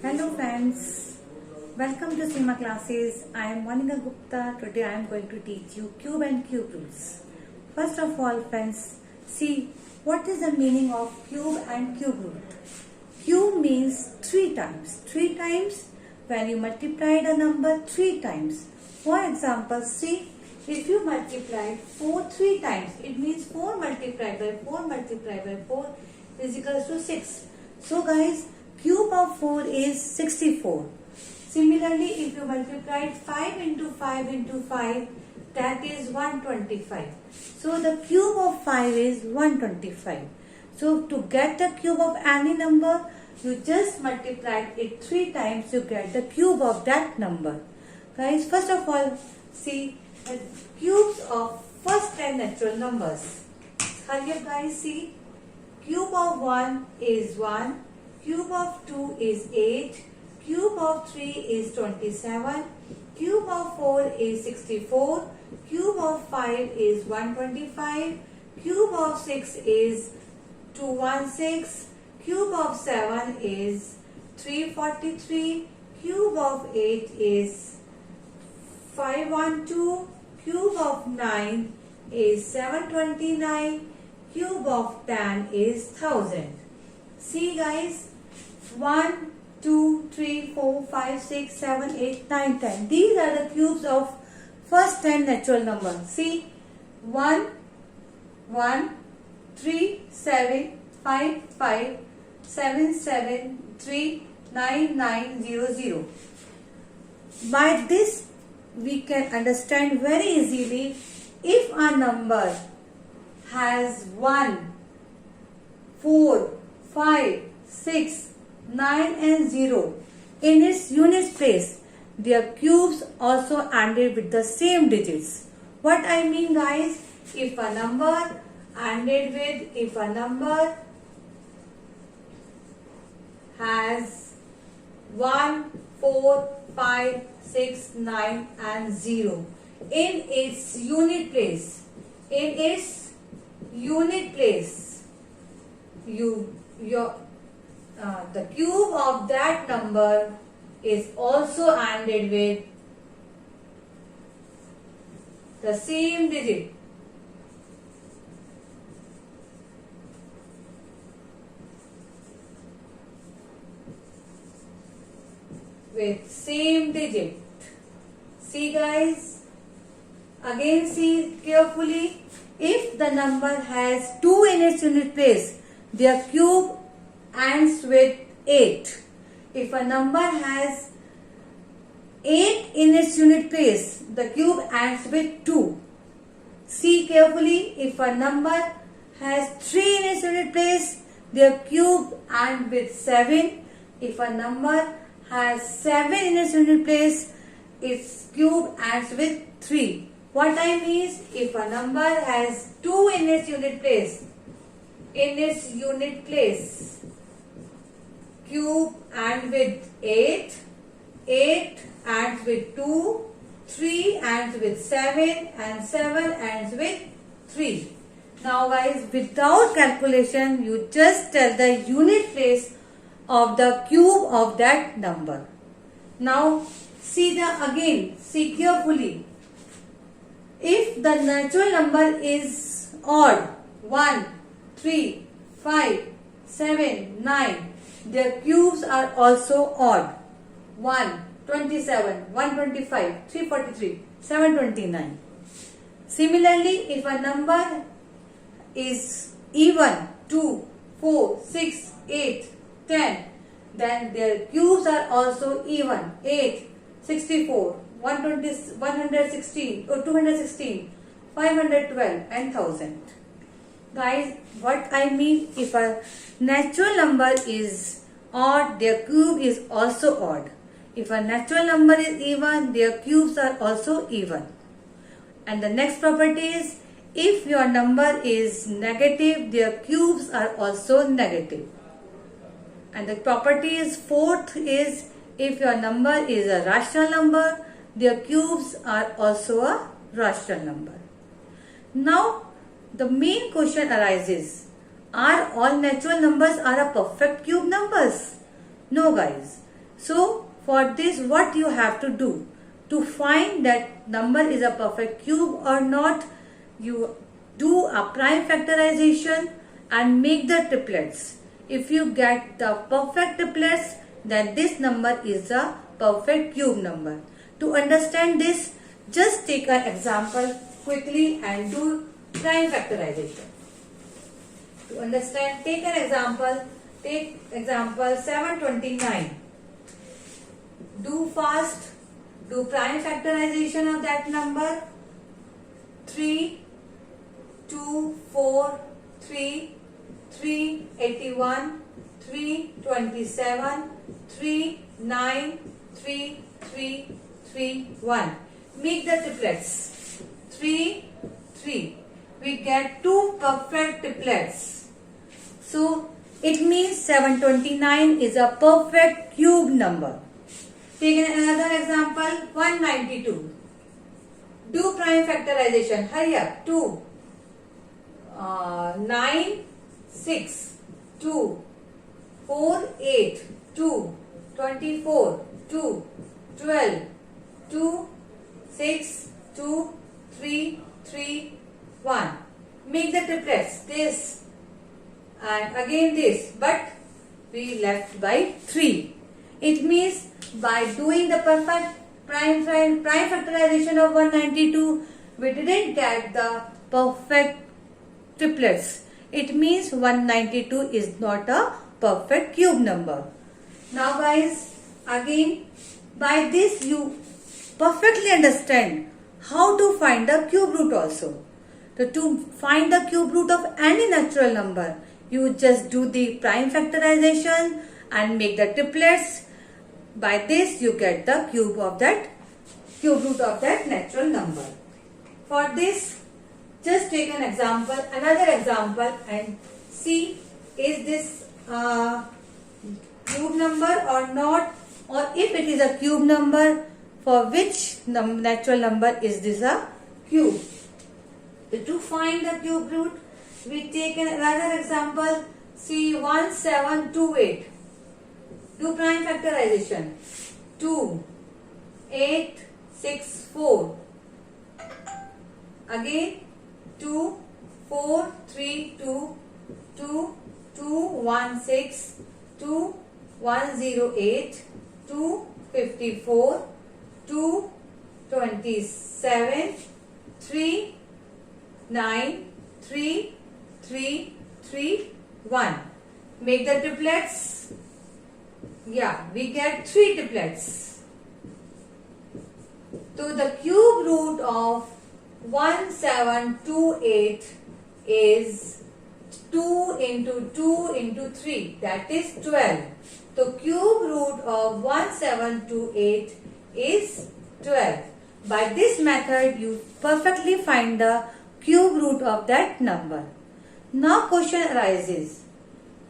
Hello friends, welcome to Seema classes. I am Monica Gupta. Today I am going to teach you cube and cube rules. First of all friends, see what is the meaning of cube and cube rule. Cube means 3 times. 3 times when you multiply the number 3 times. For example, see if you multiply 4 3 times, it means 4 multiplied by 4 multiplied by 4 is equals to 6. So guys, cube of 4 is 64. Similarly, if you multiply 5 into 5 into 5, that is 125. So the cube of 5 is 125. So to get the cube of any number, you just multiply it 3 times, you get the cube of that number. Guys, first of all, see the cubes of first 10 natural numbers. Hurry up guys, see. Cube of 1 is 1. Cube of 2 is 8. Cube of 3 is 27. Cube of 4 is 64. Cube of 5 is 125. Cube of 6 is 216. Cube of 7 is 343. Cube of 8 is 512. Cube of 9 is 729. Cube of 10 is 1000. See guys, 1, 2, 3, 4, 5, 6, 7, 8, 9, 10. These are the cubes of first 10 natural numbers. See, 1, 1, 3, 7, 5, 5, 7, 7, 3, 9, 9, 0, 0. By this, we can understand very easily if a number has 1, 4, 5, 6, 9 and 0 in its unit place, their cubes also ended with the same digits. What I mean guys, if a number has 1, 4, 5, 6, 9 and 0 in its unit place, the cube of that number is also ended with the same digit. With same digit. See guys, again see carefully. If the number has 2 in its unit place, their cube ends with 8. If a number has 8 in its unit place, the cube ends with 2. See carefully, if a number has 3 in its unit place, their cube ends with 7. If a number has 7 in its unit place, its cube ends with 3. What I mean is, if a number has 2 in its unit place, cube ends with 8, 8 ends with 2, 3 ends with 7 and 7 ends with 3. Now guys, without calculation, you just tell the unit place of the cube of that number. Now see carefully. If the natural number is odd, 1, 3, 5, 7, 9, their cubes are also odd. 1, 27, 125, 343, 729. Similarly, if a number is even, 2, 4, 6, 8, 10, then their cubes are also even. 8, 64, 116 or 216, 512 and 1000. Guys, what I mean, if a natural number is odd, their cube is also odd. If a natural number is even, their cubes are also even. And the next property is, if your number is negative, their cubes are also negative. And the property is fourth is, if your number is a rational number, their cubes are also a rational number. Now, the main question arises, are all natural numbers are a perfect cube numbers? No guys. So for this, what you have to do to find that number is a perfect cube or not, you do a prime factorization and make the triplets. If you get the perfect triplets, then this number is a perfect cube number. To understand this, just take an example quickly and do prime factorization. To understand, take an example. Take example 729. Do fast. Do prime factorization of that number. 3, 2, 4, 3, 381, 327, 3, 9, 3, 3, 3, 1. Make the triplets. 3, 3. We get 2 perfect triplets. So it means 729 is a perfect cube number. Take another example 192. Do prime factorization. Hurry up. 2, 9, 6, 2, 4, 8, 2, 24, 2, 12, 2, 6, 2, 3, 3, 1. Make the triplets. This and again this, but we left by 3. It means by doing the perfect prime factorization of 192, we didn't get the perfect triplets. It means 192 is not a perfect cube number. Now guys, again by this you perfectly understand how to find the cube root also. So to find the cube root of any natural number, you just do the prime factorization and make the triplets. By this you get the cube root of that natural number. For this, just take an example, another example, and see is this cube number or not, or if it is a cube number, for which natural number is this a cube. So to find the cube root, we take another example, see 1728. Do prime factorization. 2, 8, 6, 4. Again 2, 4, 3, 2, 2, 2, 1, 6, 2, 108, 2, 54, 2, 27, 3, 9, 3, 3, 3, 1. Make the triplets. Yeah, we get 3 triplets. So the cube root of 1728 is 2 into 2 into 3, that is 12. So cube root of 1728 is 12. By this method you perfectly find the cube root of that number. Now question arises,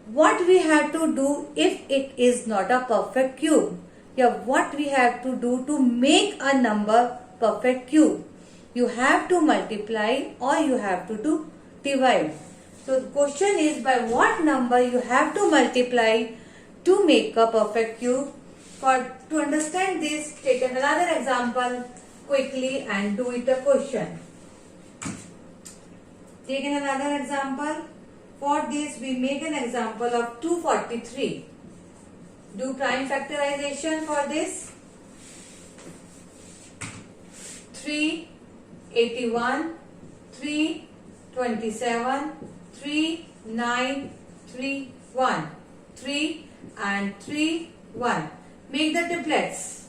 what we have to do if it is not a perfect cube? Yeah, what we have to do to make a number perfect cube? You have to multiply or you have to do divide. So the question is, by what number you have to multiply to make a perfect cube? To understand this, take another example quickly and do it a question. Take another example. For this, we make an example of 243. Do prime factorization for this. 381, 327, 3, 9, 3, 1. 3 and 3, 1. Make the triplets.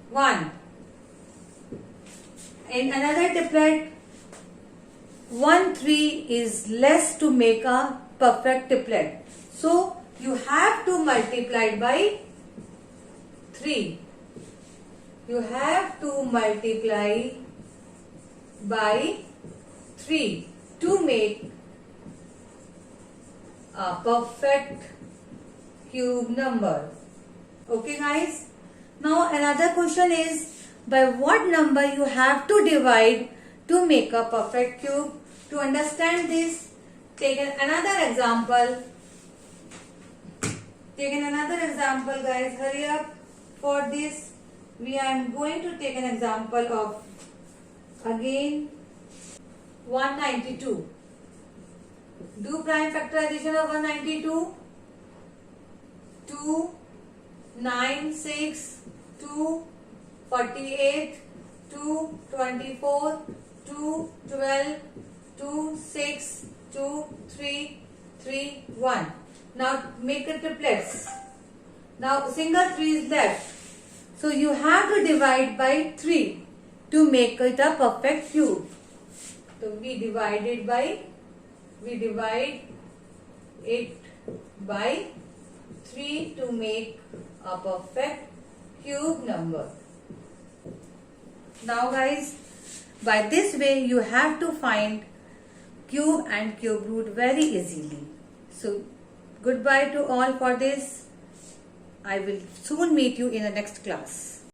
1. In another triplet, 1, 3 is less to make a perfect triplet. So you have to multiply by 3. You have to multiply by 3 to make a perfect cube number. Okay guys. Now another question is, by what number you have to divide to make a perfect cube? To understand this, take another example. Take another example guys, hurry up. for this we am going to take an example of again 192. Do prime factorization of 192. 2, 9, 6, 2, 48, 2, 24, 2, 12, 2, 6, 2, 3, 3, 1. Now make a triplets. Now single 3 is left. So you have to divide by 3 to make it a perfect cube. So we divide it by 3 to make a perfect cube number. Now guys, by this way you have to find cube and cube root very easily. So goodbye to all for this. I will soon meet you in the next class.